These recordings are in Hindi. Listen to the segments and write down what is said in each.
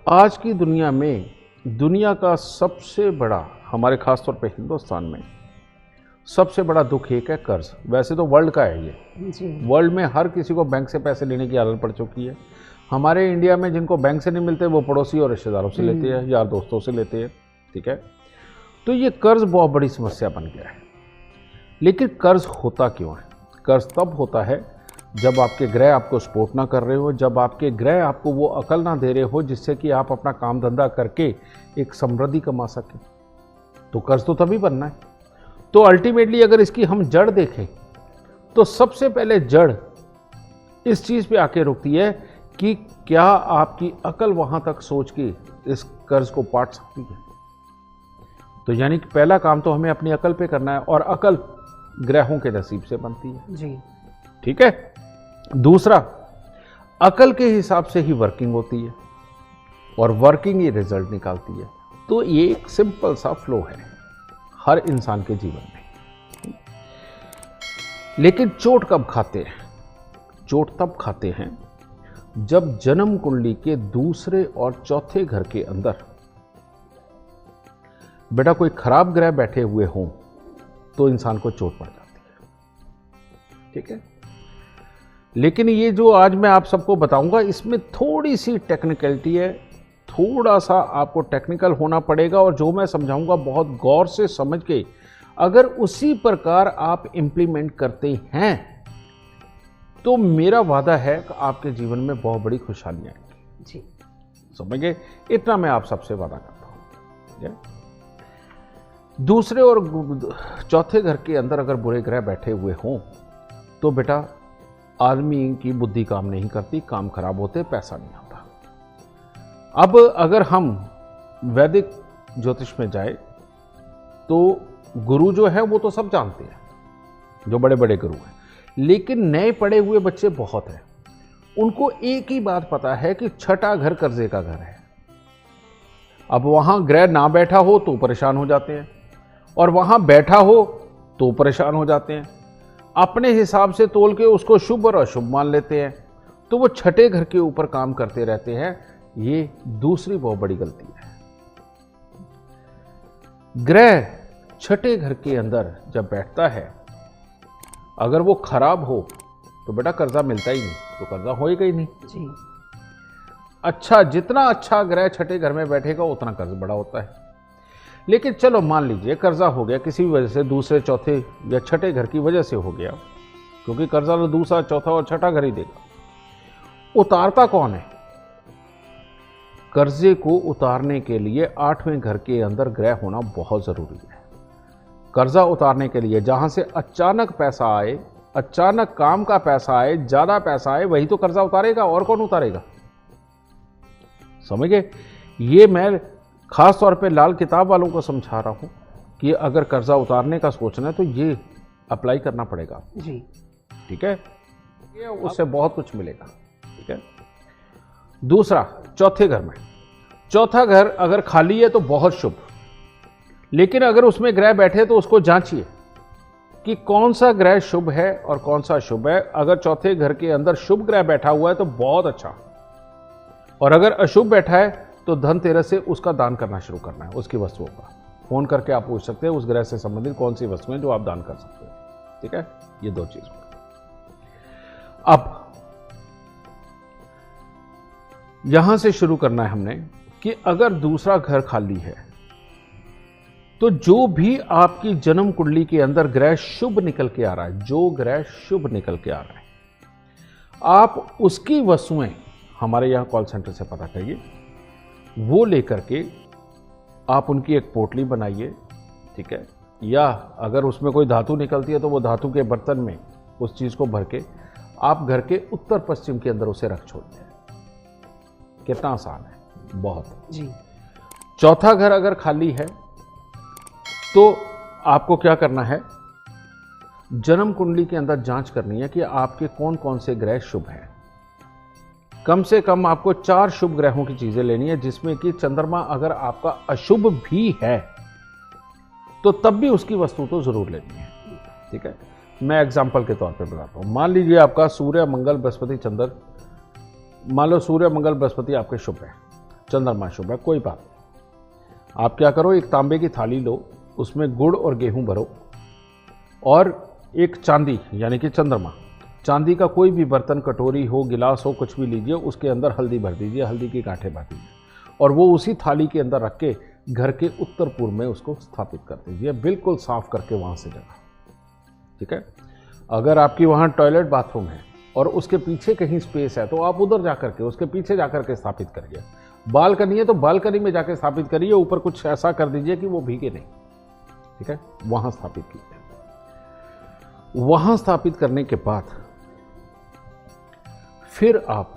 आज की दुनिया में दुनिया का सबसे बड़ा, हमारे खास तौर पे हिंदुस्तान में सबसे बड़ा दुख एक है कर्ज। वैसे तो वर्ल्ड का है ये जी। वर्ल्ड में हर किसी को बैंक से पैसे लेने की आदत पड़ चुकी है। हमारे इंडिया में जिनको बैंक से नहीं मिलते वो पड़ोसी और रिश्तेदारों से लेते हैं, यार दोस्तों से लेते हैं। ठीक है, तो ये कर्ज बहुत बड़ी समस्या बन गया है। लेकिन कर्ज होता क्यों है? कर्ज तब होता है जब आपके ग्रह आपको सपोर्ट ना कर रहे हो, जब आपके ग्रह आपको वो अकल ना दे रहे हो जिससे कि आप अपना काम धंधा करके एक समृद्धि कमा सकें, तो कर्ज तो तभी बनना है। तो अल्टीमेटली अगर इसकी हम जड़ देखें तो सबसे पहले जड़ इस चीज़ पे आके रुकती है कि क्या आपकी अकल वहाँ तक सोच के इस कर्ज को पाट सकती है। तो यानी कि पहला काम तो हमें अपनी अकल पे करना है, और अकल ग्रहों के नसीब से बनती है। जी। ठीक है। दूसरा, अकल के हिसाब से ही वर्किंग होती है और वर्किंग ही रिजल्ट निकालती है। तो ये एक सिंपल सा फ्लो है हर इंसान के जीवन में। लेकिन चोट कब खाते हैं? चोट तब खाते हैं जब जन्म कुंडली के दूसरे और चौथे घर के अंदर बेटा कोई खराब ग्रह बैठे हुए हों तो इंसान को चोट पड़ जाती है। ठीक है। लेकिन ये जो आज मैं आप सबको बताऊंगा इसमें थोड़ी सी टेक्निकलिटी है, थोड़ा सा आपको टेक्निकल होना पड़ेगा, और जो मैं समझाऊंगा बहुत गौर से समझ के अगर उसी प्रकार आप इंप्लीमेंट करते हैं तो मेरा वादा है कि आपके जीवन में बहुत बड़ी खुशहाली आएगी। जी। समझ गए? इतना मैं आप सबसे वादा करता हूं। दूसरे और चौथे घर के अंदर अगर बुरे ग्रह बैठे हुए हों तो बेटा आदमी की बुद्धि काम नहीं करती, काम खराब होते, पैसा नहीं आता। अब अगर हम वैदिक ज्योतिष में जाए तो गुरु जो है वो तो सब जानते हैं, जो बड़े बड़े गुरु हैं, लेकिन नए पढ़े हुए बच्चे बहुत हैं। उनको एक ही बात पता है कि छठा घर कर्जे का घर है। अब वहां ग्रह ना बैठा हो तो परेशान हो जाते हैं, और वहां बैठा हो तो परेशान हो जाते हैं। अपने हिसाब से तोल के उसको शुभ और अशुभ मान लेते हैं, तो वो छठे घर के ऊपर काम करते रहते हैं। ये दूसरी बहुत बड़ी गलती है। ग्रह छठे घर के अंदर जब बैठता है, अगर वो खराब हो तो बेटा कर्जा मिलता ही नहीं, तो कर्जा होएगा ही नहीं। जी। अच्छा, जितना अच्छा ग्रह छठे घर में बैठेगा उतना कर्ज बड़ा होता है। लेकिन चलो मान लीजिए कर्जा हो गया किसी भी वजह से, दूसरे चौथे या छठे घर की वजह से हो गया, क्योंकि कर्जा तो दूसरा चौथा और छठा घर ही देगा। उतारता कौन है? कर्जे को उतारने के लिए आठवें घर के अंदर ग्रह होना बहुत जरूरी है। कर्जा उतारने के लिए जहां से अचानक पैसा आए, अचानक काम का पैसा आए, ज्यादा पैसा आए, वही तो कर्जा उतारेगा, और कौन उतारेगा? समझ गए? ये मैं खास तौर पे लाल किताब वालों को समझा रहा हूं कि अगर कर्जा उतारने का सोचना है तो ये अप्लाई करना पड़ेगा। जी। ठीक है, ये उससे बहुत कुछ मिलेगा। ठीक है। दूसरा, चौथे घर में, चौथा घर अगर खाली है तो बहुत शुभ, लेकिन अगर उसमें ग्रह बैठे तो उसको जांचिए कि कौन सा ग्रह शुभ है और कौन सा अशुभ है। अगर चौथे घर के अंदर शुभ ग्रह बैठा हुआ है तो बहुत अच्छा, और अगर अशुभ बैठा है तो धनतेरस से उसका दान करना शुरू करना है, उसकी वस्तुओं का। फोन करके आप पूछ सकते हैं उस ग्रह से संबंधित कौन सी वस्तुएं जो आप दान कर सकते हैं। ठीक है, ये दो चीज। अब यहां से शुरू करना है हमने कि अगर दूसरा घर खाली है तो जो भी आपकी जन्म कुंडली के अंदर ग्रह शुभ निकल के आ रहा है, जो ग्रह शुभ निकल के आ रहा है, आप उसकी वस्तुएं हमारे यहां कॉल सेंटर से पता करिए, वो लेकर के आप उनकी एक पोटली बनाइए। ठीक है, या अगर उसमें कोई धातु निकलती है तो वो धातु के बर्तन में उस चीज को भर के आप घर के उत्तर पश्चिम के अंदर उसे रख छोड़ते हैं। कितना आसान है, बहुत। जी। चौथा घर अगर खाली है तो आपको क्या करना है? जन्म कुंडली के अंदर जांच करनी है कि आपके कौन कौन से ग्रह शुभ हैं। कम से कम आपको 4 शुभ ग्रहों की चीजें लेनी है, जिसमें कि चंद्रमा अगर आपका अशुभ भी है तो तब भी उसकी वस्तु तो जरूर लेनी है। ठीक है, मैं एग्जाम्पल के तौर पे बताता हूं। मान लीजिए आपका सूर्य मंगल बृहस्पति चंद्र, मान लो सूर्य मंगल बृहस्पति आपके शुभ है, चंद्रमा शुभ है, कोई बात नहीं। आप क्या करो, एक तांबे की थाली लो, उसमें गुड़ और गेहूं भरो, और एक चांदी यानी कि चंद्रमा, चांदी का कोई भी बर्तन, कटोरी हो, गिलास हो, कुछ भी लीजिए, उसके अंदर हल्दी भर दीजिए, हल्दी की गांठें भर दीजिए, और वो उसी थाली के अंदर रख के घर के उत्तर पूर्व में उसको स्थापित कर दीजिए, बिल्कुल साफ करके वहाँ से जगह। ठीक है। अगर आपकी वहाँ टॉयलेट बाथरूम है और उसके पीछे कहीं स्पेस है तो आप उधर जाकर के, उसके पीछे जाकर के स्थापित करिए। बालकनी है तो बालकनी में जाके स्थापित करिए, ऊपर कुछ ऐसा कर दीजिए कि वो भीगे नहीं। ठीक है, वहाँ स्थापित कीजिए। वहाँ स्थापित करने के बाद फिर आप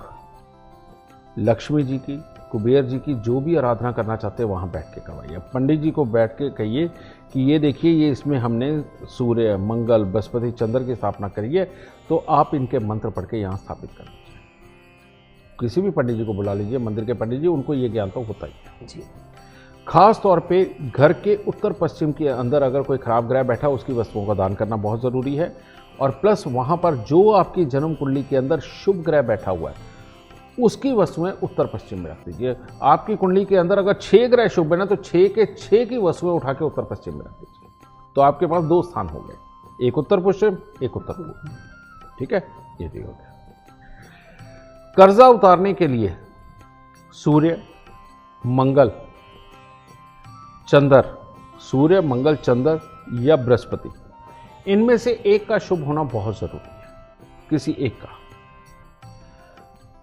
लक्ष्मी जी की, कुबेर जी की जो भी आराधना करना चाहते हैं वहाँ बैठ के करवाइए। पंडित जी को बैठ के कहिए कि ये देखिए, ये इसमें हमने सूर्य, मंगल, बृहस्पति, चंद्र की स्थापना करी है, तो आप इनके मंत्र पढ़ के यहाँ स्थापित कर दीजिए। किसी भी पंडित जी को बुला लीजिए, मंदिर के पंडित जी, उनको ये ज्ञान तो होता ही है जी। खास तौर पे घर के उत्तर पश्चिम के अंदर अगर कोई खराब ग्रह बैठा, उसकी वस्तुओं का दान करना बहुत ज़रूरी है। और प्लस वहाँ पर जो आपकी जन्म कुंडली के अंदर शुभ ग्रह बैठा हुआ है, उसकी वस्तुएं उत्तर पश्चिम में रख दीजिए। आपकी कुंडली के अंदर अगर 6 ग्रह शुभ है ना, तो 6 के 6 की वस्तुएं उठा के उत्तर पश्चिम में रख दीजिए, तो आपके पास 2 स्थान हो गए, एक उत्तर पश्चिम, एक उत्तर पूर्व। ठीक है, ये भी हो गया। कर्जा उतारने के लिए सूर्य, मंगल, चंद्र, सूर्य, मंगल, चंद्र या बृहस्पति, इनमें से एक का शुभ होना बहुत जरूरी है, किसी एक का।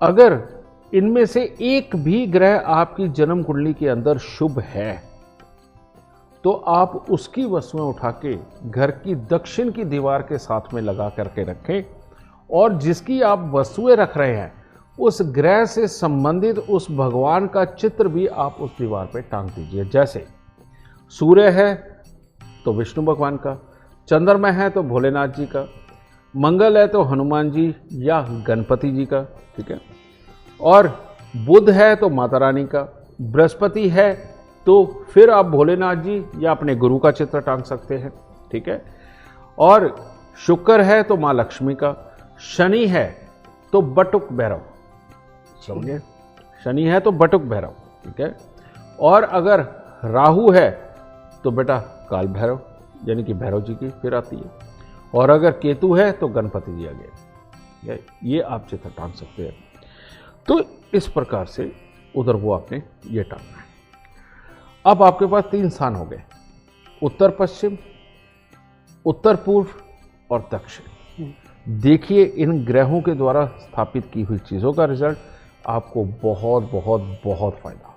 अगर इनमें से एक भी ग्रह आपकी जन्म कुंडली के अंदर शुभ है, तो आप उसकी वस्तुएं उठा के घर की दक्षिण की दीवार के साथ में लगा करके रखें, और जिसकी आप वस्तुएं रख रहे हैं उस ग्रह से संबंधित उस भगवान का चित्र भी आप उस दीवार पे टांग दीजिए। जैसे सूर्य है तो विष्णु भगवान का, चंद्रमा है तो भोलेनाथ जी का, मंगल है तो हनुमान जी या गणपति जी का। ठीक है, और बुध है तो माता रानी का, बृहस्पति है तो फिर आप भोलेनाथ जी या अपने गुरु का चित्र टांग सकते हैं। ठीक है, और शुक्र है तो माँ लक्ष्मी का, शनि है तो बटुक भैरव, समझे, शनि है तो बटुक भैरव। ठीक है, और अगर राहु है तो बेटा काल भैरव यानी कि भैरव जी की फिर आती है, और अगर केतु है तो गणपति जी आ गए। ये आप चित्र टांग सकते हैं। तो इस प्रकार से उधर वो आपने ये टांगना है। अब आपके पास 3 स्थान हो गए, उत्तर पश्चिम, उत्तर पूर्व और दक्षिण। देखिए इन ग्रहों के द्वारा स्थापित की हुई चीज़ों का रिजल्ट आपको बहुत बहुत बहुत फायदा